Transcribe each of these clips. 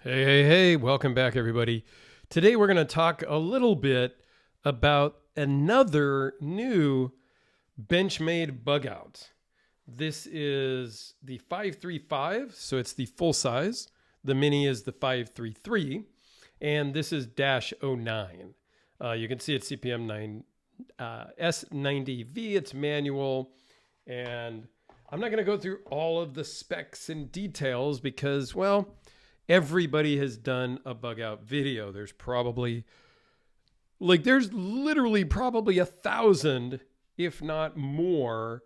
Hey, welcome back, everybody. Today we're going to talk a little bit about another new Benchmade Bugout. This is the 535, so it's the full size. The mini is the 533, and this is -09. You can see it's CPM 9 S90V. It's manual, and I'm not going to go through all of the specs and details because, well, everybody has done a bug out video. There's literally probably 1,000, if not more,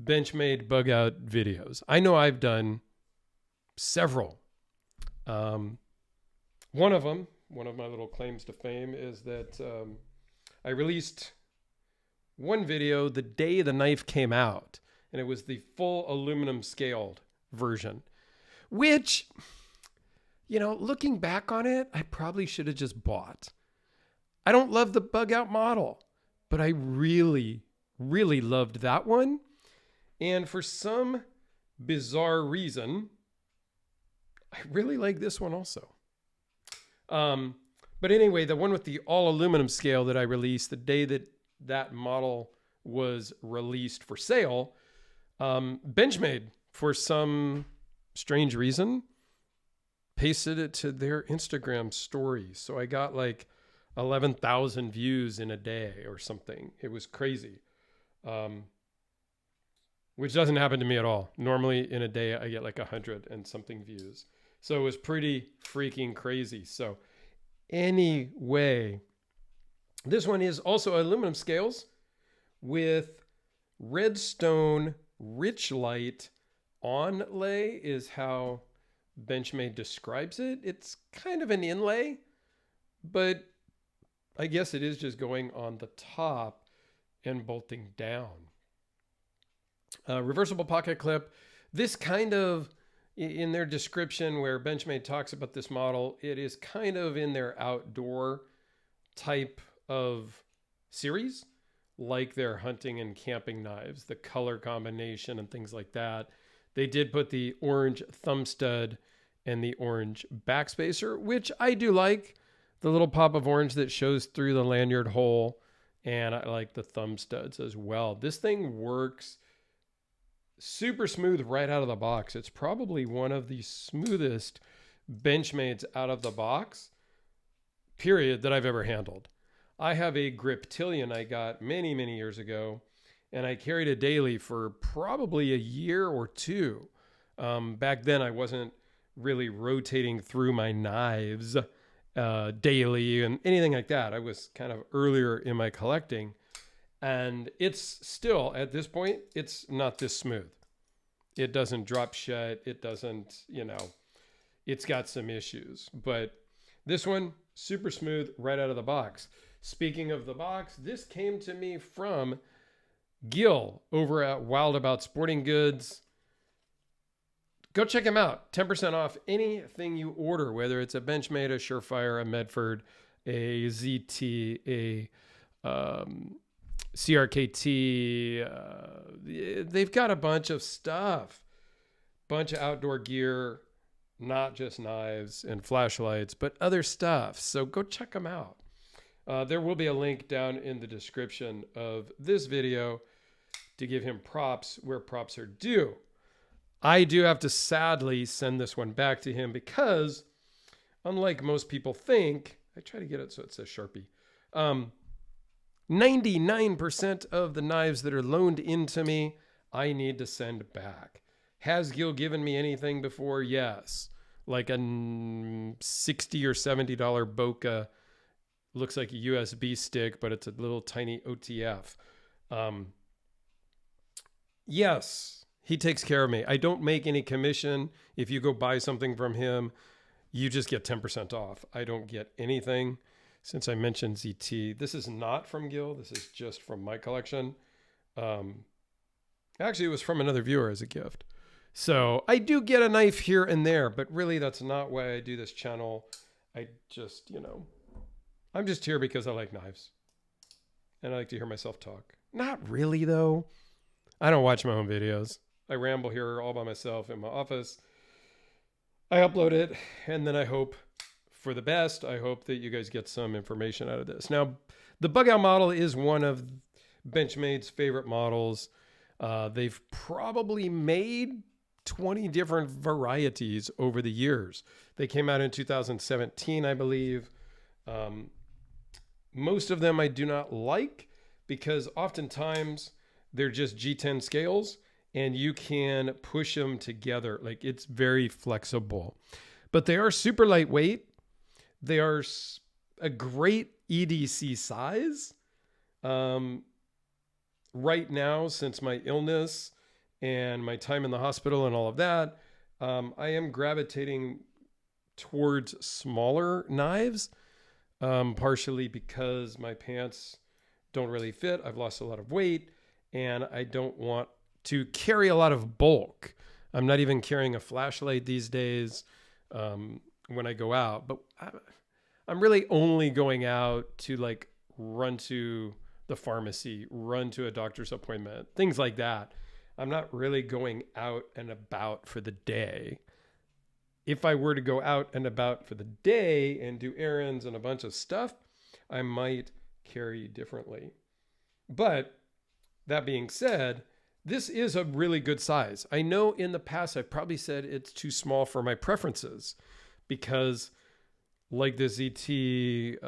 Benchmade bug out videos. I know I've done several. One of my little claims to fame is that I released one video the day the knife came out, and it was the full aluminum scaled version, which, you know, looking back on it, I probably should have just bought. I don't love the bug out model, but I really loved that one. And for some bizarre reason, I really like this one also. But anyway, the one with the all aluminum scale that I released the day that model was released for sale, Benchmade, for some strange reason, pasted it to their Instagram story. So I got like 11,000 views in a day or something. It was crazy. Which doesn't happen to me at all. Normally in a day, I get like 100 and something views. So it was pretty freaking crazy. So anyway, this one is also aluminum scales with redstone rich light onlay is how Benchmade describes it. It's kind of an inlay, but I guess it is just going on the top and bolting down. Reversible pocket clip. This kind of, in their description where Benchmade talks about this model, it is kind of in their outdoor type of series, like their hunting and camping knives, the color combination and things like that. They did put the orange thumb stud and the orange backspacer, which I do like. The little pop of orange that shows through the lanyard hole. And I like the thumb studs as well. This thing works super smooth right out of the box. It's probably one of the smoothest Benchmades out of the box, period, that I've ever handled. I have a Griptilian I got many years ago, and I carried it daily for probably a year or two. Back then, I wasn't really rotating through my knives daily and anything like that. I was kind of earlier in my collecting, and it's still, at this point, it's not this smooth. It doesn't drop shut. It doesn't, it's got some issues. But this one, super smooth right out of the box. Speaking of the box, this came to me from Gil over at Wild About Sporting Goods. Go check him out. 10% off anything you order, whether it's a Benchmade, a Surefire, a Medford, a ZT, a CRKT. They've got a bunch of stuff, bunch of outdoor gear, not just knives and flashlights, but other stuff. So go check them out. There will be a link down in the description of this video to give him props where props are due. I do have to sadly send this one back to him because, unlike most people think, I try to get it so it says Sharpie. 99% of the knives that are loaned into me, I need to send back. Has Gil given me anything before? Yes. Like a $60 or $70 Boca. Looks like a USB stick, but it's a little tiny OTF. Yes. He takes care of me. I don't make any commission. If you go buy something from him, you just get 10% off. I don't get anything. Since I mentioned ZT, this is not from Gil. This is just from my collection. Actually, it was from another viewer as a gift. So I do get a knife here and there, but really that's not why I do this channel. I just, I'm just here because I like knives. And I like to hear myself talk. Not really, though. I don't watch my own videos. I ramble here all by myself in my office. I upload it, and then I hope for the best. I hope that you guys get some information out of this. Now, the Bugout model is one of Benchmade's favorite models. They've probably made 20 different varieties over the years. They came out in 2017, I believe. Most of them I do not like because oftentimes they're just G10 scales and you can push them together. Like, it's very flexible, but they are super lightweight. They are a great EDC size. Right now, since my illness and my time in the hospital and all of that, I am gravitating towards smaller knives, partially because my pants don't really fit. I've lost a lot of weight and I don't want to carry a lot of bulk. I'm not even carrying a flashlight these days when I go out, but I'm really only going out to like run to the pharmacy, run to a doctor's appointment, things like that. I'm not really going out and about for the day. If I were to go out and about for the day and do errands and a bunch of stuff, I might carry differently. But that being said, this is a really good size. I know in the past I've probably said it's too small for my preferences because like the ZT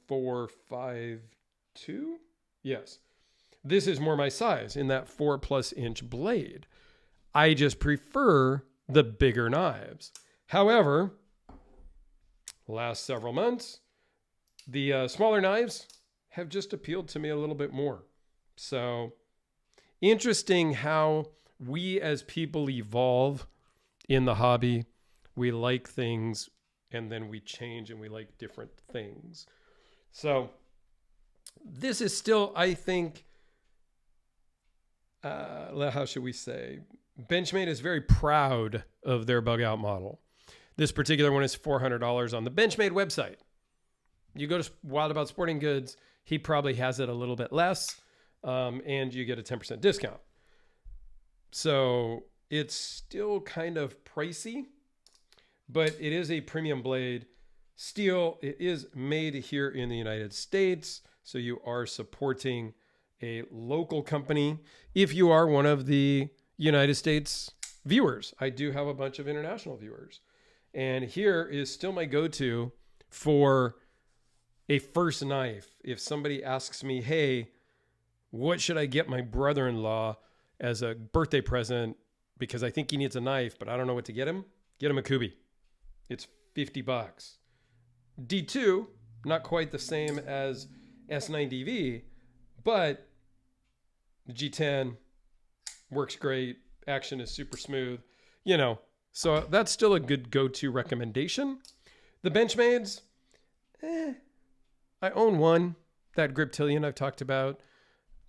0452, yes, this is more my size in that 4+ inch blade. I just prefer the bigger knives. However, last several months, the smaller knives have just appealed to me a little bit more. So interesting how we as people evolve in the hobby. We like things and then we change and we like different things. So this is still, I think, how should we say? Benchmade is very proud of their Bugout model. This particular one is $400 on the Benchmade website. You go to Wild About Sporting Goods, he probably has it a little bit less, and you get a 10% discount. So it's still kind of pricey, but it is a premium blade. Steel, it is made here in the United States, so you are supporting a local company. If you are one of the United States viewers, I do have a bunch of international viewers. And here is still my go-to for a first knife. If somebody asks me, hey, what should I get my brother-in-law as a birthday present? Because I think he needs a knife, but I don't know what to get him. Get him a Kubi. It's $50. D2, not quite the same as S9DV, but the G10 works great. Action is super smooth, you know. So that's still a good go-to recommendation. The Benchmades, I own one, that Griptilian I've talked about.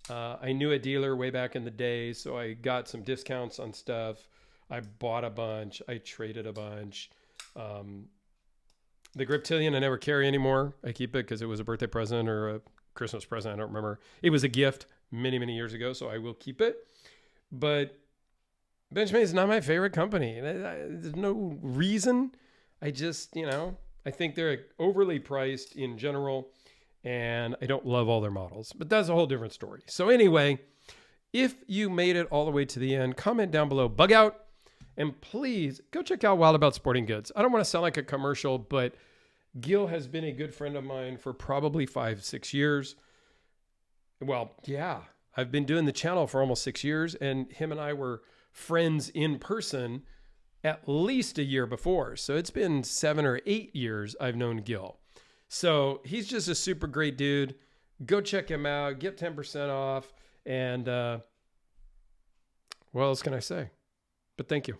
I knew a dealer way back in the day, so I got some discounts on stuff. I bought a bunch. I traded a bunch. The Griptilian I never carry anymore. I keep it because it was a birthday present or a Christmas present. I don't remember. It was a gift many, many years ago, so I will keep it. But Benchmade is not my favorite company. There's no reason. I just, I think they're overly priced in general, and I don't love all their models. But that's a whole different story. So anyway, if you made it all the way to the end, comment down below, Bugout, and please go check out Wild About Sporting Goods. I don't want to sound like a commercial, but Gil has been a good friend of mine for probably 5-6 years. Well, yeah, I've been doing the channel for almost 6 years, and him and I were friends in person at least a year before. So it's been 7 or 8 years I've known Gil. So he's just a super great dude. Go check him out, get 10% off, and what else can I say? But thank you.